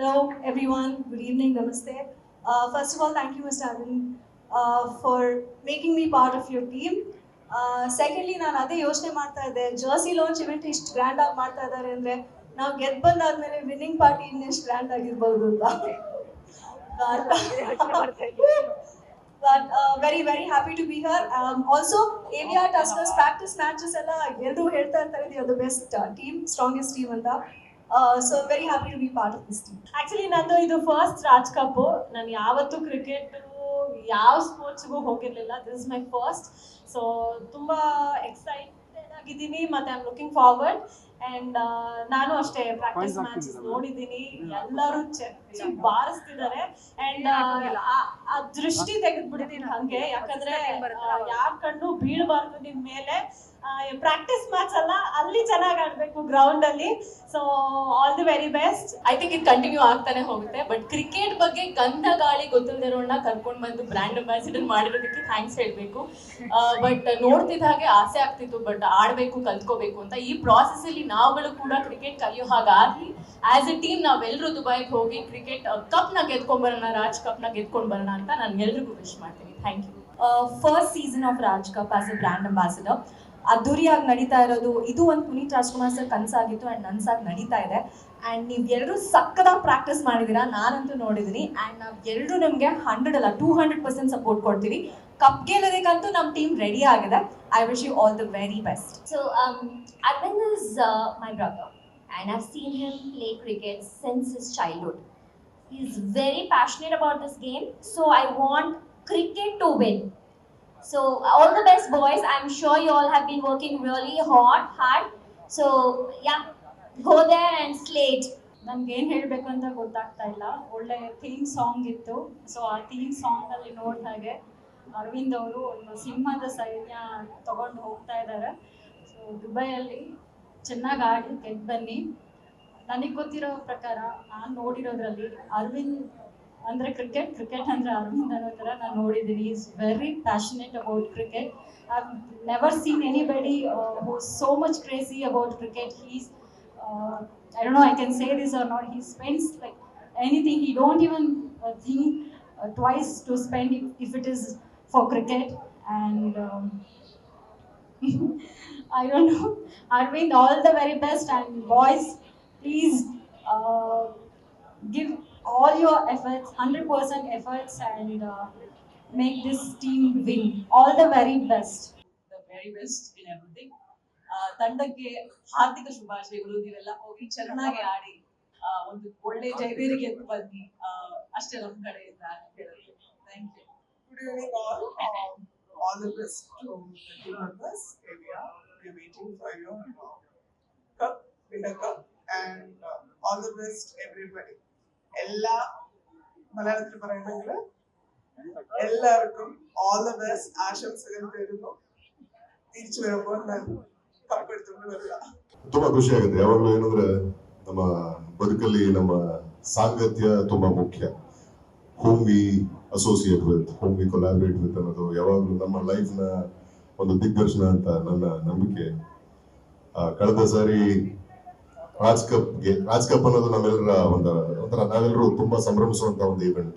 Hello, everyone. Good evening. Namaste. First of all, thank you, Mr. Arvind, for making me part of your team. Secondly, ನಾನು ಅದೇ ಯೋಚನೆ ಮಾಡ್ತಾ ಇದ್ದೆ, Jersey launch event ಇಷ್ಟು grand ಆಗಿ ಮಾಡ್ತಾ ಇದ್ದಾರೆ ಅಂದ್ರೆ ನಾವು ಗೆದ್ದು ಬಂದಾದ್ಮೇಲೆ ವಿನ್ನಿಂಗ್ ಪಾರ್ಟಿ ಇನ್ನೆಷ್ಟು ಗ್ರ್ಯಾಂಡ್ ಆಗಿರ್ಬೋದು ಅಂತ. But very very happy to be here. Also, AVR Tuskers practice matches ಎಲ್ಲ ಎಲ್ಲರೂ ಹೇಳ್ತಾ ಇರ್ತಾರೆ they are the best team, strongest team ಅಂತ. So very happy to be part of this team. Actually ನಂದು ಇದು ಫಸ್ಟ್ ರಾಜ್ ಕಪ್. ನಾನು ಯಾವತ್ತೂ cricket ಯಾವ ಸ್ಪೋರ್ಟ್ಸ್ಗೂ ಹೋಗಿರ್ಲಿಲ್ಲ. This is my first. So ತುಂಬಾ ಎಕ್ಸೈಟೆಡ್ ಆಗಿದ್ದೀನಿ ಮತ್ತೆ I am looking forward. And ನಾನು ಅಷ್ಟೇ ಪ್ರಾಕ್ಟೀಸ್ ಮ್ಯಾಚಸ್ ನೋಡಿದ್ದೀನಿ. ಎಲ್ಲರೂ ಚೆಚ್ಚಿ ಬಾರಿಸ್ತಿದ್ದಾರೆ. ಅಂಡ್ ಆ ದೃಷ್ಟಿ ತೆಗೆದ್ಬಿಟ್ಟಿದ್ದೀನಿ ಹಂಗೆ, ಯಾಕಂದ್ರೆ ಯಾರ ಕಣ್ಣು ಬೀಳಬಾರ್ದು ನಿಮ್ ಮೇಲೆ. ಪ್ರಾಕ್ಟೀಸ್ ಮ್ಯಾಚ್ ಅಲ್ಲ, ಅಲ್ಲಿ ಚೆನ್ನಾಗಿ ಆಡ್ಬೇಕು ಗ್ರೌಂಡ್ ಅಲ್ಲಿ. So all the very best. I think ಇದು ಕಂಟಿನ್ಯೂ ಆಗ್ತಾನೆ ಹೋಗುತ್ತೆ. ಬಟ್ ಕ್ರಿಕೆಟ್ ಬಗ್ಗೆ ಗಂಧ ಗಾಳಿ ಗೊತ್ತಿಲ್ಲದಿರೋಣ ಕರ್ಕೊಂಡು ಬಂದು ಬ್ರ್ಯಾಂಡ್ ಅಂಬಾಸಿಡರ್ ಮಾಡಿರೋದಕ್ಕೆ ಥ್ಯಾಂಕ್ಸ್ ಹೇಳಬೇಕು. ಬಟ್ ನೋಡ್ತಿದ್ದ ಹಾಗೆ ಆಸೆ ಆಗ್ತಿತ್ತು, ಬಟ್ ಆಡಬೇಕು ಕಲ್ತ್ಕೋಬೇಕು ಅಂತ. ಈ ಪ್ರಾಸೆಸ್ ಅಲ್ಲಿ ನಾವುಗಳು ಕೂಡ ಕ್ರಿಕೆಟ್ ಕಲಿಯೋ ಹಾಗಾಗ್ಲಿ. ಆಸ್ ಎ ಟೀಮ್ ನಾವೆಲ್ಲರೂ ದುಬೈಗೆ ಹೋಗಿ ಕ್ರಿಕೆಟ್ ಕಪ್ ನ ಗೆದ್ಕೊಂಡ್ ಬರೋಣ, ರಾಜ್ ಕಪ್ ನ ಗೆದ್ಕೊಂಡ್ ಬರೋಣ ಅಂತ ನಾನು ಎಲ್ರಿಗೂ ವಿಶ್ ಮಾಡ್ತೀನಿ. Thank you. First season of Raj cup as a brand ambassador ಅದ್ದೂರಿಯಾಗಿ ನಡೀತಾ ಇರೋದು. ಇದು ಒಂದು ಪುನೀತ್ ರಾಜ್ಕುಮಾರ್ ಸರ್ ಕನಸಾಗಿತ್ತು ಆ್ಯಂಡ್ ನನ್ಸಾಗಿ ನಡೀತಾ ಇದೆ. ಆ್ಯಂಡ್ ನೀವು ಎಲ್ಲರೂ ಸಕ್ಕದಾಗಿ ಪ್ರಾಕ್ಟೀಸ್ ಮಾಡಿದ್ದೀರಾ, ನಾನಂತೂ ನೋಡಿದ್ದೀನಿ. ಆ್ಯಂಡ್ ನಾವು ಎಲ್ಲರೂ ನಿಮಗೆ 100 ಅಲ್ಲ 200% ಸಪೋರ್ಟ್ ಕೊಡ್ತೀವಿ. ಕಪ್ ಗೆಲ್ಲೋದಕ್ಕಂತೂ ನಮ್ಮ ಟೀಮ್ ರೆಡಿ ಆಗಿದೆ. I wish you all the very best. So Arvind is my brother, and I've seen him play cricket since his childhood. He's very passionate about this game, so I want cricket to win. So all the best, boys. I'm sure you all have been working really hard. So yeah, go there and slay it. ನನ್ಗೆ ಏನು ಹೇಳಬೇಕು ಅಂತ ಗೊತ್ತಾಗ್ತಾ ಇಲ್ಲ. ಒಳ್ಳೆ theme song ಇತ್ತು. So ಆ theme song ಅಲ್ಲಿ ನೋಡಿದ ಹಾಗೆ ಅರವಿಂದ್ ಅವರು ಒಂದು ಸಿಂಹದ ಸೈನ್ಯ ತಗೊಂಡು ಹೋಗ್ತಾ ಇದ್ದಾರೆ. ಸೊ ದುಬೈಯಲ್ಲಿ ಚೆನ್ನಾಗಿ ಆಡಿ ಗೆದ್ದು ಬನ್ನಿ. ನನಗೆ ಗೊತ್ತಿರೋ ಪ್ರಕಾರ ನಾನು ನೋಡಿರೋದ್ರಲ್ಲಿ ಅರವಿಂದ್ ಅಂದರೆ ಕ್ರಿಕೆಟ್ ಅಂದರೆ ಅರವಿಂದ್ ಅನ್ನೋ ಥರ ನಾನು ನೋಡಿದ್ದೀನಿ. Is very passionate about cricket. I have never seen anybody who so much crazy about cricket. He's I don't know I can say this or not. He spends like anything. He don't even think twice to spend if it is for cricket. And I don't know. Arvind, all the very best. And boys, please give all your efforts, 100% efforts, and make this team win. All the very best. The very best in everything. ತಂಡಕ್ಕೆ ಹಾರ್ದಿಕ ಶುಭಾಶಯಗಳು. ನೀವೆಲ್ಲ ಹೋಗಿ ಚೆನ್ನಾಗಿ ಆಡಿ ಒಂದು ಒಳ್ಳೆ ಜಯಬೇರಿಗೆ ಎದ್ದು ಬನ್ನಿ. ಅಷ್ಟೇ ನಮ್ಮ ಕಡೆಯಿಂದ ಹೇಳೋದು. Thank you. Good evening all the best to the team members. AVR, we're waiting for your cup, winner cup, and all the best everybody. എല്ലാ മലയാളത്തിൽ പറയണമെങ്കിൽ എല്ലാവർക്കും all the best ആശംസകൾ തരുന്നു. തിരിച്ചു വരുമ്പോൾ ഞാൻ ಕಪ್ എടുത്തുകൊണ്ട് വരിക. ತುಂಬಾ ಖುಷಿ ಆಗುತ್ತೆ. ಯಾವಾಗಲೂ ಏನಂದ್ರೆ ನಮ್ಮ ಬದುಕಲ್ಲಿ ನಮ್ಮ ಸಾಂಗತ್ಯ ತುಂಬಾ ಮುಖ್ಯ. whom we associate with, whom we collaborate with ಅನ್ನೋದು ಯಾವಾಗಲೂ ನಮ್ಮ ಲೈಫ್ ನ ಒಂದು ದಿಗ್ದರ್ಶನ ಅಂತ ನನ್ನ ನಂಬಿಕೆ. ಕಳೆದ ಸಾರಿ ರಾಜ್ ಕಪ್ ಅನ್ನೋದು ನಮ್ಮೆಲ್ಲರ ಒಂಥರ ನಾವೆಲ್ಲರೂ ತುಂಬಾ ಸಂಭ್ರಮಿಸುವಂತ ಒಂದು ಇವೆಂಟ್.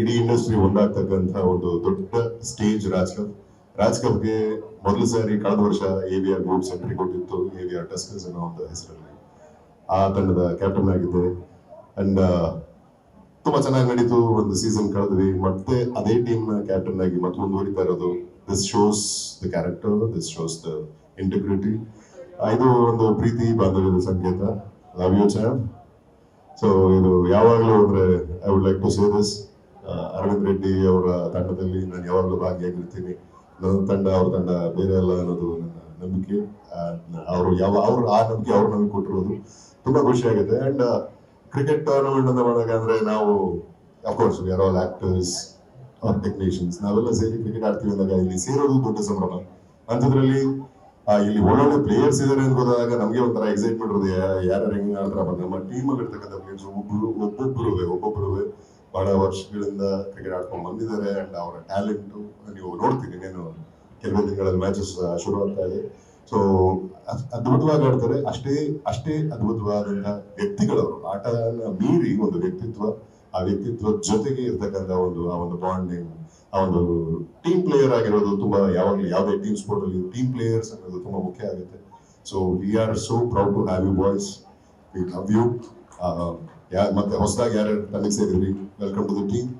ಇಡೀ ಇಂಡಸ್ಟ್ರಿ ಒಂದಾಗ್ತಕ್ಕಂಥ ಒಂದು ದೊಡ್ಡ ಸ್ಟೇಜ್ ರಾಜ್ ಕಪ್ಗೆ ಮೊದಲ ಸಾರಿ ಕಳೆದ ವರ್ಷ AVR ಗ್ರೂಪ್ಸ್ ಎಂಟ್ರಿ ಕೊಟ್ಟಿತ್ತು, AVR ಟಸ್ಕರ್ಸ್ ಅನ್ನೋ ಒಂದು ಹೆಸರಲ್ಲಿ. ಆ ತಂಡದ ಕ್ಯಾಪ್ಟನ್ ಆಗಿದ್ದೆ. ಅಂಡ್ ತುಂಬಾ ಚೆನ್ನಾಗಿ ನಡೀತು. ಒಂದು ಸೀಸನ್ ಕಳೆದ್ವಿ, ಮತ್ತೆ ಅದೇ ಟೀಮ್ ನ ಕ್ಯಾಪ್ಟನ್ ಆಗಿ ಮತ್ತೆ ಮುಂದುವರಿತಾ ಇರೋದು. This shows the character, this shows the integrity. ಇದು ಒಂದು ಪ್ರೀತಿ ಬಾಂಧವ್ಯದ ಸಂಕೇತ. Love you Cham. ಸೊ ಇದು ಯಾವಾಗಲೂ ಅಂದ್ರೆ I would like to say this, Aravind Reddy ಅವರ ತಂಡದಲ್ಲಿ ನಾನು ಯಾವಾಗಲೂ ಭಾಗಿಯಾಗಿರ್ತೀನಿ. ನನ್ನ ತಂಡ ಅವ್ರ ತಂಡ ಬೇರೆ ಅಲ್ಲ ಅನ್ನೋದು ನನ್ನ ನಂಬಿಕೆ. ಅವರು ಆ ನಂಬಿಕೆ ಅವ್ರು ನಮಗೆ ಕೊಟ್ಟಿರೋದು ತುಂಬಾ ಖುಷಿ ಆಗುತ್ತೆ. ಅಂಡ್ ಕ್ರಿಕೆಟ್ ಟೂರ್ನಮೆಂಟ್ ಅಂತ ಮಾಡಿದಾಗ ಅಂದ್ರೆ ನಾವು of course we are all actors are technicians, ನಾವೆಲ್ಲ ಸೇರಿ ಕ್ರಿಕೆಟ್ ಆಡ್ತೀವಿ ಅಂದಾಗ ಇಲ್ಲಿ ಸೇರೋದು ದೊಡ್ಡ ಸಂಭ್ರಮ. ಅಂಥದ್ರಲ್ಲಿ ಇಲ್ಲಿ ಒಳ್ಳೊಳ್ಳೆ ಪ್ಲೇಯರ್ಸ್ ಇದಾರೆ ಅಂತ ಗೊತ್ತಾದಾಗ ನಮಗೆ ಒಂಥರ ಎಕ್ಸೈಟ್ಮೆಂಟ್ ಇರೋದು. ಯಾರು ಹೆಂಗೆ ಆಡ್ತಾರ. ನಮ್ಮ ಟೀಮ್ ಅಲ್ಲಿ ಇರ್ತಕ್ಕಂಥ ಪ್ಲೇಯರ್ಸ್ ಒಬ್ಬೊಬ್ಬರು ಬಹಳ ವರ್ಷಗಳಿಂದ ಕ್ರಿಕೆಟ್ ಆಡ್ಕೊಂಡು ಬಂದಿದ್ದಾರೆ. ಅಂಡ್ ಅವರ ಟ್ಯಾಲೆಂಟ್ ನೀವು ನೋಡ್ತೀರಿ. ಇನ್ನೇನು ಕೆಲವೇ ದಿನಗಳಲ್ಲಿ ಮ್ಯಾಚಸ್ ಶುರು ಆಗ್ತಾ ಇದೆ. ಸೊ ಸೊ ಅದ್ಭುತವಾಗಿ ಆಡ್ತಾರೆ. ಅಷ್ಟೇ ಅದ್ಭುತವಾದಂತಹ ವ್ಯಕ್ತಿಗಳವರು. ಆಟನ ಮೀರಿ ಒಂದು ವ್ಯಕ್ತಿತ್ವ, ಆ ವ್ಯಕ್ತಿತ್ವದ ಜೊತೆಗೆ ಇರ್ತಕ್ಕಂಥ ಆ ಒಂದು ಬಾಂಡಿಂಗ್, ಆ ಒಂದು ಟೀಮ್ ಪ್ಲೇಯರ್ ಆಗಿರೋದು ತುಂಬಾ, ಯಾವಾಗಲೂ ಯಾವುದೇ ಟೀಮ್ ಸ್ಪೋರ್ಟ್ ಅಲ್ಲಿ ಟೀಮ್ ಪ್ಲೇಯರ್ಸ್ ಅನ್ನೋದು ತುಂಬಾ ಮುಖ್ಯ ಆಗುತ್ತೆ. So we are so proud to have you boys. We love you. ಮತ್ತೆ ಹೊಸದಾಗಿ ಯಾರ್ಯಾರು ತಂಡಕ್ಕೆ ಸೇರಿದ್ರಿ, welcome to the team.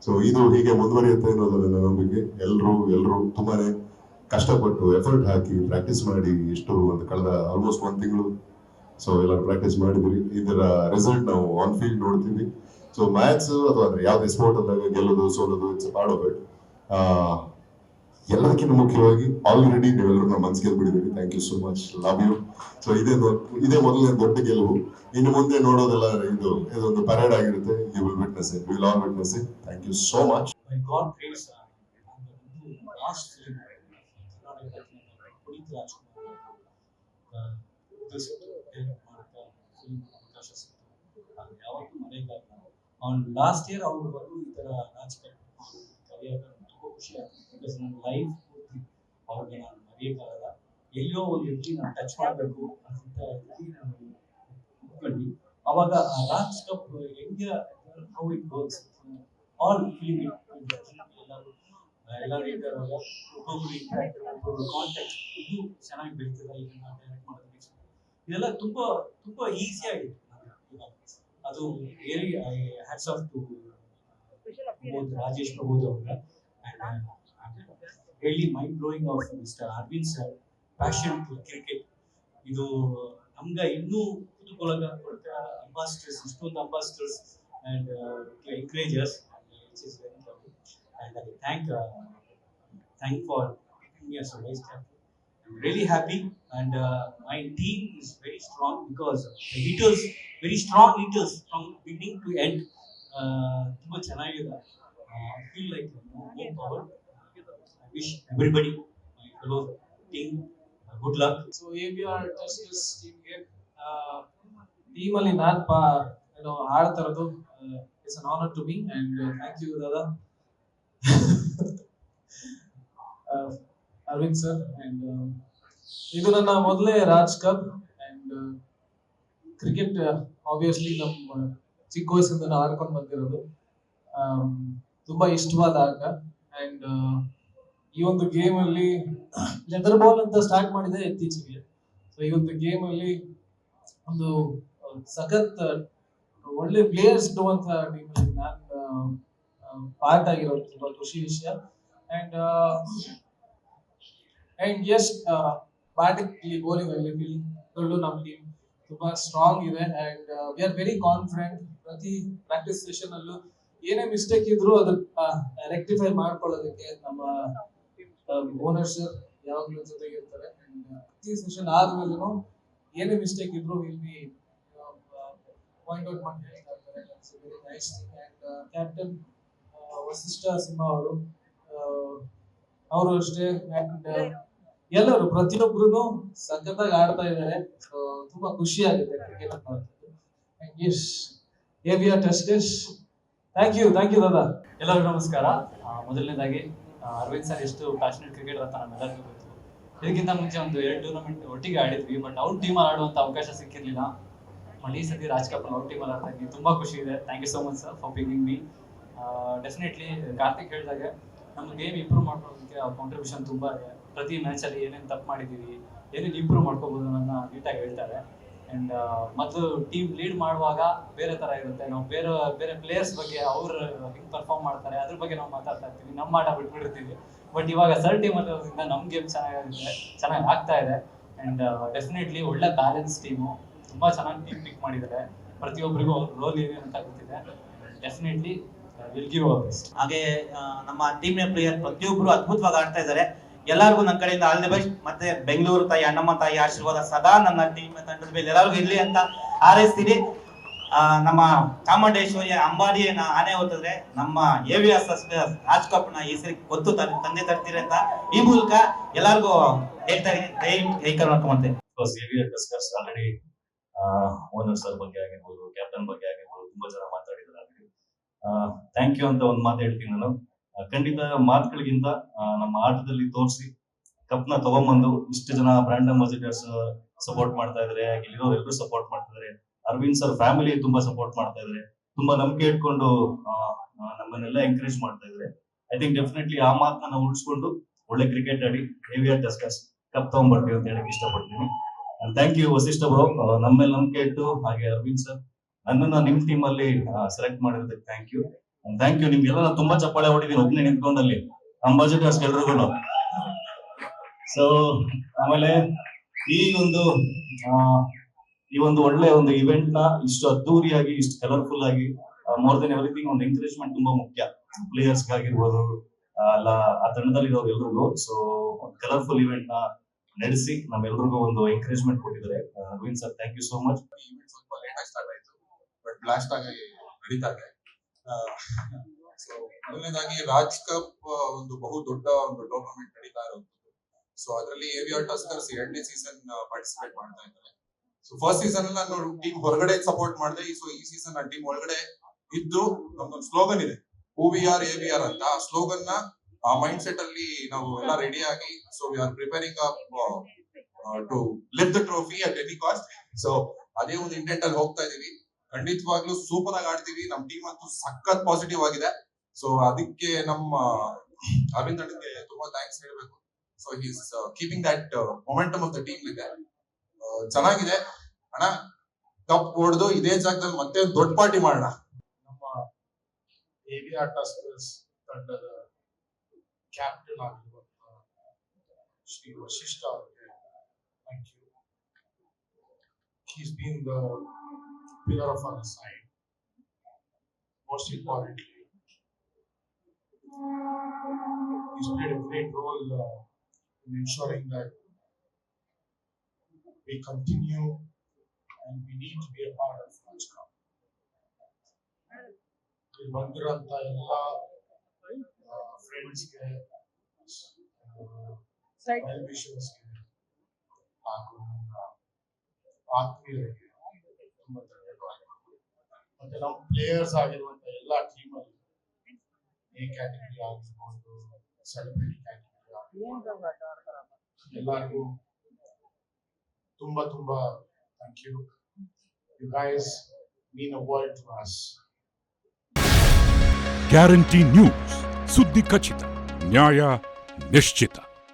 So ಇದು ಹೀಗೆ ಮುಂದುವರಿಯುತ್ತೆ ಅನ್ನೋದು ನನ್ನ ನಂಬಿಕೆ. ಎಲ್ಲರೂ ತುಂಬಾನೇ ಕಷ್ಟಪಟ್ಟು ಎಫರ್ಟ್ ಹಾಕಿ ಪ್ರಾಕ್ಟೀಸ್ ಮಾಡಿ ಒಂದು ಕಳೆದ ಆಲ್ಮೋಸ್ಟ್ 1 ತಿಂಗಳು ಸೊ ಎಲ್ಲರೂ ಪ್ರಾಕ್ಟೀಸ್ ಮಾಡಿದ್ರಿ. ಇದರ ರಿಸಲ್ಟ್ ನಾವು ಆನ್ ಫೀಲ್ಡ್ ನೋಡ್ತೀವಿ. ಸೊ ಮ್ಯಾಚ್ ಅಥವಾ ಯಾವುದೇ ಸ್ಪೋರ್ಟ್ ಅಂದಾಗ ಗೆಲ್ಲೋದು ಸೋಲೋದು ಇಟ್ಸ್ ಪಾರ್ಟ್ ಆಫ್ ಇಟ್. ಎಲ್ಲದಕ್ಕಿಂತ ಮುಖ್ಯವಾಗಿ ಆಲ್ರೆಡಿ ನೀವೆಲ್ಲರೂ ನಮ್ಮ ಮನ್ಸು ಗೆಲ್ಬಿಟ್ಟಿದ್ದೀವಿ. Thank you so much, love you. So ಇದೇ ಮೊದಲನೇ ದೊಡ್ಡ ಗೆಲುವು. ಇನ್ನು ಮುಂದೆ ನೋಡೋದೆಲ್ಲ ಇದೊಂದು ಪರೇಡ್ ಆಗಿರುತ್ತೆ. You will witness it, will all witness it. Thank you so much. Last film Puneeth Rajkumar ಅವಕಾಶ ಸಿಕ್ತು. ಯಾವತ್ತೂ ಮರೆಯಕ್ಕಾಗಲ್ಲ. ಅವ್ನು ಲಾಸ್ಟ್ ಇಯರ್ ಅವ್ರು ಬಂದು ಈ ಥರ ರಾಜಕೀಯ ಕಲಿಯೋದು ತುಂಬ ಖುಷಿ ಆಗ್ತದೆ. ಬಿಕಾಸ್ ನನ್ನ ಲೈಫ್ ಪೂರ್ತಿ ಅವ್ರಿಗೆ ನಾನು ಮರೆಯೋಕ್ಕಾಗಲ್ಲ. ಎಲ್ಲೋ ಒಂದು ರೀತಿ ನಾನು ಟಚ್ ಮಾಡಬೇಕು ಅಂತ ನಾನು ಒಪ್ಕೊಂಡ್ವಿ. ಅವಾಗ ರಾಜ್ ಕಪ್ ಹೆಂಗೆ how it works all feeling ಎಲ್ಲರೂ ಇದ್ದಾರಲ್ಲ, ಒಬ್ಬೊಬ್ರು ಕಾಂಟ್ಯಾಕ್ಟ್ ಇದು ಚೆನ್ನಾಗಿ ಬೆಳೀತದೆ. ಈಗ ನಾನು ಡೈರೆಕ್ಟ್ ಮಾಡೋದು ನೆಕ್ಸ್ಟ್ ಇದೆಲ್ಲ ತುಂಬಾ ತುಂಬಾ ಈಸಿ ಆಗಿತ್ತು. ಅದು really I hats off to Rajesh Prabodh ಅವ್ರಿಗೆ. Really mind blowing of mister Arvind sir passion to cricket. ಇದು ನಮ್ಗೆ ಇನ್ನೂ ಕುತೂಹಲ ಕೊಡುತ್ತೆ. ಅಂಬಾಸಿಡರ್ಸ್, ಇಷ್ಟೊಂದು ambassadors and to encouragers, which is very lovely. And I thank for giving me as a vice captain. I'm really happy, and my team is very strong because the hitters, very strong hitters from beginning to end. ತುಂಬಾ ಚೆನ್ನಾಗಿದೆ. I feel like more power. I wish everybody, my fellow team, good luck. So ABR Teslas team ಗೆ team ಅಲ್ಲಿ ನಾನು ಆಡ್ತಾ ಇರೋದು it's an honor to me, and thank you Dada. Arvind sir, and ಇದು ನನ್ನ ಮೊದಲೇ Raj cup. And cricket obviously ನಮ್ಮ ಚಿಕ್ಕ ವಯಸ್ಸಿಂದ ನಾವು ಆಡ್ಕೊಂಡು ಬಂದಿರೋದು. ತುಂಬಾ ಇಷ್ಟವಾದ ಆಟ. ಅಂಡ್ ಈ ಒಂದು ಗೇಮ್ ಅಲ್ಲಿ ಲೆದರ್ ಬಾಲ್ ಅಂತ ಸ್ಟಾರ್ಟ್ ಮಾಡಿದೆ ಇತ್ತೀಚೆಗೆ. ಸೊ ಈ ಒಂದು ಗೇಮ್ ಅಲ್ಲಿ ಒಂದು ಸಖತ್ ಒಳ್ಳೆ ಪ್ಲೇಯರ್ಸ್ ಇರುವಂತ ಟೀಮ್ ಅಲ್ಲಿ ನಾನು ಪಾರ್ಟ್ ಆಗಿರೋದು ತುಂಬಾ ಖುಷಿ ವಿಷಯ. ಅಂಡ್ ಎಸ್ ಬ್ಯಾಟಿಂಗ್ ಬೌಲಿಂಗ್ ಅಲ್ಲಿ ಫೀಲ್ಡ್ ನಮ್ಮ ಟೀಮ್ ತುಂಬಾ ಸ್ಟ್ರಾಂಗ್ ಇದೆ. And we are very confident. ಪ್ರತಿ ಪ್ರಾಕ್ಟೀಸ್ ಸೆಷನ್ ಅಲ್ಲೂ ಏನೇ ಮಿಸ್ಟೇಕ್ ಇದ್ರು ಅದನ್ನ ರೆಕ್ಟಿಫೈ ಮಾಡ್ಕೊಳ್ಳೋದಕ್ಕೆ ನಮ್ಮ ಓನರ್ ಸರ್ ಯಾವಾಗಲೂ ಜೊತೆಗಿರ್ತಾರೆ. ಅಂಡ್ ಪ್ರತಿ ಸೆಷನ್ ಆದ್ಮೇಲೂ ಏನೇ ಮಿಸ್ಟೇಕ್ ಇದ್ರು ವಿಲ್ ಬಿ ಪಾಯಿಂಟ್ ಔಟ್ ಮಾಡಿ ಹೇಳ್ತಾ ಇರ್ತಾರೆ. It's very nice thing. And captain Vasishtha Simha ಅವರು ಅಷ್ಟೇ. ಅಂಡ್ ಎಲ್ಲರೂ ಪ್ರತಿಯೊಬ್ಬರು ಸಖತ್ತಾಗಿ ಆಡ್ತಾ ಇದ್ದಾರೆ. ಸೊ ತುಂಬಾ ಖುಷಿ ಆಗುತ್ತೆ ಕ್ರಿಕೆಟ್ ಅಂತ. Yes ABR Teslas, thank you ದಾದಾ. ಎಲ್ಲರಿಗೂ ನಮಸ್ಕಾರ. ಮೊದಲನೇದಾಗಿ ಅರವಿಂದ್ ಸರ್ ಎಷ್ಟು ಪ್ಯಾಷನೇಟ್ ಕ್ರಿಕೆಟರ್ ಅಂತ ನಮ್ಮೆಲ್ಲರಿಗೂ ಗೊತ್ತು. ಇದಕ್ಕಿಂತ ಮುಂಚೆ ಒಂದು 2 ಟೂರ್ನಮೆಂಟ್ ಒಟ್ಟಿಗೆ ಆಡಿದ್ವಿ, ಬಟ್ ಅವ್ರ ಟೀಮಲ್ಲಿ ಆಡುವಂಥ ಅವಕಾಶ ಸಿಕ್ಕಿರಲಿಲ್ಲ. ಬಟ್ ಈ ಸತಿ ರಾಜ್ ಕಪ್ ಅವ್ರ ಟೀಮಲ್ಲಿ ಆಡ್ತಾ ಇದ್ದೀನಿ. ತುಂಬ ಖುಷಿ ಇದೆ. Thank you so much sir for picking me. Definitely Karthik ಹೇಳಿದಾಗೆ ನಮ್ಮ ಗೇಮ್ ಇಂಪ್ರೂವ್ ಮಾಡ್ಕೊಳ್ಳೋದಕ್ಕೆ ಅವ್ರ ಕಾಂಟ್ರಿಬ್ಯೂಷನ್ ತುಂಬ ಇದೆ. ಪ್ರತಿ ಮ್ಯಾಚಲ್ಲಿ ಏನೇನು ತಪ್ಪು ಮಾಡಿದ್ದೀವಿ, ಏನೇನು ಇಂಪ್ರೂವ್ ಮಾಡ್ಕೋಬೋದು ಅನ್ನೋದನ್ನ ನೀಟಾಗಿ ಹೇಳ್ತಾರೆ. ಆ್ಯಂಡ್ ಮೊದಲು ಟೀಮ್ ಲೀಡ್ ಮಾಡುವಾಗ ಬೇರೆ ಥರ ಇರುತ್ತೆ. ನಾವು ಬೇರೆ ಪ್ಲೇಯರ್ಸ್ ಬಗ್ಗೆ ಅವ್ರು ಹೆಂಗೆ ಪರ್ಫಾರ್ಮ್ ಮಾಡ್ತಾರೆ ಅದ್ರ ಬಗ್ಗೆ ನಾವು ಮಾತಾಡ್ತಾ ಇರ್ತೀವಿ, ನಮ್ಮ ಆಟ ಬಿಟ್ಬಿಡ್ತೀವಿ. ಬಟ್ ಇವಾಗ ಸರ್ ಟೀಮ್ ಇರೋದ್ರಿಂದ ನಮ್ಮ ಗೇಮ್ ಚೆನ್ನಾಗಿ ಆಗ್ತಾ ಇದೆ. ಆ್ಯಂಡ್ ಡೆಫಿನೆಟ್ಲಿ ಒಳ್ಳೆ ಬ್ಯಾಲೆನ್ಸ್ ಟೀಮು, ತುಂಬ ಚೆನ್ನಾಗಿ ಟೀಮ್ ಪಿಕ್ ಮಾಡಿದ್ದಾರೆ. ಪ್ರತಿಯೊಬ್ಬರಿಗೂ ಅವ್ರ ರೋಲ್ ಏನೇ ಅಂತ ಗೊತ್ತಿದೆ. Definitely will give hour best. ಹಾಗೆ ನಮ್ಮ ಟೀಮ್ನ ಪ್ಲೇಯರ್ ಪ್ರತಿಯೊಬ್ಬರು ಅದ್ಭುತವಾಗಿ ಆಡ್ತಾ ಇದ್ದಾರೆ. ಎಲ್ಲರಿಗೂ ನನ್ನ ಕಡೆಯಿಂದ ಆಲ್ ದಿ ಬೆಸ್ಟ್. ಮತ್ತೆ ಬೆಂಗಳೂರು ತಾಯಿ ಅಣ್ಣಮ್ಮ ತಾಯಿ ಆಶೀರ್ವಾದ ಸದಾ ನನ್ನ ಟೀಮ್ ತಂಡದ ಮೇಲೆ ಎಲ್ಲರಿಗೂ ಇರಲಿ ಅಂತ ಹಾರೈಸ್ತೀನಿ. ನಮ್ಮ ಚಾಮುಂಡೇಶ್ವರಿಯ ಅಂಬಾರಿ ಆನೆ ಹೊತ್ತಿದ್ರೆ ನಮ್ಮ ABR ರಾಜ್ ಕಪ್ ನ ಈ ಸರಿ ಗೊತ್ತು ತಂದೆ ತರ್ತೀರಿ ಅಂತ ಈ ಮೂಲಕ ಎಲ್ಲರಿಗೂ ಹೇಳ್ತಾ ಇದ್ದೀನಿ. ಕೈಕರ್ ಮಾಡ್ಕೊಂಬಂತೆ. ABR Teslas already owner sir ಬಗ್ಗೆ ಆಗಿರ್ಬೋದು, ಕ್ಯಾಪ್ಟನ್ ಬಗ್ಗೆ ಆಗಿರ್ಬೋದು ತುಂಬಾ ಜನ ಮಾತಾಡಿದ್ದಾರೆ. ಥ್ಯಾಂಕ್ ಯು ಅಂತ ಒಂದು ಮಾತು ಹೇಳ್ತೀನಿ ನಾನು. ಖಂಡಿತ ಮಾತುಗಳಿಗಿಂತ ನಮ್ಮ ಆಟದಲ್ಲಿ ತೋರಿಸಿ ಕಪ್ನ ತಗೊಂಬಂದು ಇಷ್ಟು ಜನ ಬ್ರ್ಯಾಂಡ್ ಅಂಬಾಸಿಡರ್ಸ್ ಸಪೋರ್ಟ್ ಮಾಡ್ತಾ ಇದಾರೆ, ಇಲ್ಲಿರೋರು ಎಲ್ಲರೂ ಸಪೋರ್ಟ್ ಮಾಡ್ತಾ ಇದಾರೆ. ಅರವಿಂದ್ ಸರ್ ಫ್ಯಾಮಿಲಿ ತುಂಬಾ ಸಪೋರ್ಟ್ ಮಾಡ್ತಾ ಇದಾರೆ, ತುಂಬಾ ನಂಬಿಕೆ ಇಟ್ಕೊಂಡು ನಮ್ಮನ್ನೆಲ್ಲ ಎಂಕರೇಜ್ ಮಾಡ್ತಾ ಇದಾರೆ. ಐ ಥಿಂಕ್ ಡೆಫಿನೆಟ್ಲಿ ಆ ಮಾತನ್ನ ನಾವು ಉಳಿಸ್ಕೊಂಡು ಒಳ್ಳೆ ಕ್ರಿಕೆಟ್ ಆಡಿ AVR ಟಸ್ಕರ್ಸ್ ಕಪ್ ತಗೊಂಡ್ಬರ್ತೀವಿ ಅಂತ ಹೇಳಕ್ ಇಷ್ಟಪಡ್ತೀನಿ. ಥ್ಯಾಂಕ್ ಯು ವಸಿಷ್ಠ ಬ್ರೋ, ನಮ್ಮ ಮೇಲೆ ನಂಬಿಕೆ ಇಟ್ಟು, ಹಾಗೆ ಅರವಿಂದ್ ಸರ್ ನನ್ನನ್ನ ನಿಮ್ ಟೀಮ್ ಅಲ್ಲಿ ಸೆಲೆಕ್ಟ್ ಮಾಡಿರೋದಕ್ಕೆ ಥ್ಯಾಂಕ್ ಯು. ನಿಮ್ಗೆಲ್ಲ ನಾನು ತುಂಬಾ ಚಪ್ಪಾಳೆ ಹೊಡಿದೀನಿ ಒಬ್ಬನೇ ನಿಂತ್ಕೊಂಡಲ್ಲಿ, ಅಂಬಾಸಿಡರ್ಸ್ ಎಲ್ರಿಗೂ. ಸೊ ಆಮೇಲೆ ಈ ಒಂದು ಒಳ್ಳೆ ಒಂದು ಇವೆಂಟ್ ನ ಇಷ್ಟು ಅದ್ದೂರಿಯಾಗಿ, ಇಷ್ಟು ಕಲರ್ಫುಲ್ ಆಗಿ, ಮೋರ್ ದೆನ್ ಎವ್ರಿಥಿಂಗ್ ಒಂದು ಎಂಕರೇಜ್ಮೆಂಟ್ ತುಂಬಾ ಮುಖ್ಯ ಪ್ಲೇಯರ್ಸ್ ಆಗಿರ್ಬೋದು, ಅಲ್ಲ ಆ ತಂಡದಲ್ಲಿರೋರು ಎಲ್ರಿಗೂ. ಸೊ ಕಲರ್ಫುಲ್ ಇವೆಂಟ್ ನ ನಡೆಸಿ ನಮ್ಮೆಲ್ರಿಗೂ ಒಂದು ಎಂಕರೇಜ್ಮೆಂಟ್ ಕೊಟ್ಟಿದ್ದಾರೆ. Aravind sir, thank you so much. Event ಸ್ವಲ್ಪ ಲೇಟ್ ಆಗಿ ಸ್ಟಾರ್ಟ್ ಆಯ್ತು, ಬಟ್ ಬ್ಲಾಸ್ಟ್ ಆಗಿ ನಡೀತಾ ಇದೆ. ಸೊ ಮೊದಲನೇದಾಗಿ ರಾಜ್ ಕಪ್ ಒಂದು ಬಹು ದೊಡ್ಡ ಒಂದು ಟೂರ್ನಮೆಂಟ್ ನಡೀತಾ ಇರೋದು. ಸೊ ಅದರಲ್ಲಿ AVR ಟಸ್ಕರ್ಸ್ 2ನೇ ಸೀಸನ್ ಪಾರ್ಟಿಸಿಪೇಟ್ ಮಾಡ್ತಾ ಇದ್ದಾರೆ. ಸೊ ಫಸ್ಟ್ ಸೀಸನ್ ಅಲ್ಲಿ ನಾನು ಟೀಮ್ ಹೊರಗಡೆ ಸಪೋರ್ಟ್ ಮಾಡಿದೆ. ಸೊ ಈ ಸೀಸನ್ ನಾನು ಟೀಮ್ ಒಳಗಡೆ ಇದ್ದು, ನಮ್ದೊಂದು ಸ್ಲೋಗನ್ ಇದೆ OVR AVR ಅಂತ. ಆ ಸ್ಲೋಗನ್ ನ ಆ ಮೈಂಡ್ ಸೆಟ್ ಅಲ್ಲಿ ನಾವು ಎಲ್ಲ ರೆಡಿ ಆಗಿ, so we are preparing to lift the trophy at any cost. So ಅದೇ ಒಂದು ಇಂಟೆಂಟ್ ಅಲ್ಲಿ ಹೋಗ್ತಾ ಇದೀವಿ. ಖಂಡಿತವಾಗ್ಲೂ ಸೂಪರ್ ಆಗಿ ಆಡ್ತೀವಿ. ನಮ್ ಟೀಮ್ ಅಂತೂ ಸಖತ್ ಪಾಸಿಟಿವ್ ಆಗಿದೆ. ಸೊ ಅದಕ್ಕೆ ನಮ್ಮ ಅರವಿಂದ್ ಅಣ್ಣಗೆ ತುಂಬಾ ಥ್ಯಾಂಕ್ಸ್ ಹೇಳ್ಬೇಕು. So he's keeping that momentum of the team ಇದೆ. ಚೆನ್ನಾಗಿದೆ ಅಣ್ಣ, ಕಪ್ ಹೊಡೆದು ಇದೇ ಜಾಗದಲ್ಲಿ ಮತ್ತೆ ಒಂದು ದೊಡ್ಡ ಪಾರ್ಟಿ ಮಾಡೋಣ. ನಮ್ಮ AVR ಟಸ್ಕರ್ಸ್ ತಂಡದ ಕ್ಯಾಪ್ಟನ್ ಆಗಿರುವಂತ ಶ್ರೀ ವಶಿಷ್ಠ ಅವರಿಗೆ thank you. He's been the pillar of our side. Most importantly, he's played a great role in ensuring that we continue and we need to be a part of Raj Cup. ಇಲ್ಲಿ ಬಂದಿರೋಂಥ ಎಲ್ಲ ಫ್ರೆಂಡ್ಸ್ಗೆ, well ವಿಷರ್ಸ್ಗೆ ಹಾಗೂ ನನ್ನ ಆತ್ಮೀಯರಿಗೆ ತುಂಬಾ ಧನ್ಯವಾದಗಳು. ಮತ್ತೆ ನಮ್ಮ players ಆಗಿರುವಂತ ಎಲ್ಲ ಟೀಮಲ್ಲಿ A ಕ್ಯಾಟಗರಿ ಆಗಿರ್ಬೋದು, ಸೆಲೆಬ್ರಿಟಿ ಕ್ಯಾಟಗರಿ ಆಗಿರ್ಬೋದು, ಎಲ್ಲರಿಗೂ ತುಂಬಾ thank you. You guys mean a world to us. Guarantee news, ಸುದ್ದಿ ಖಚಿತ, ನ್ಯಾಯ ನಿಶ್ಚಿತ.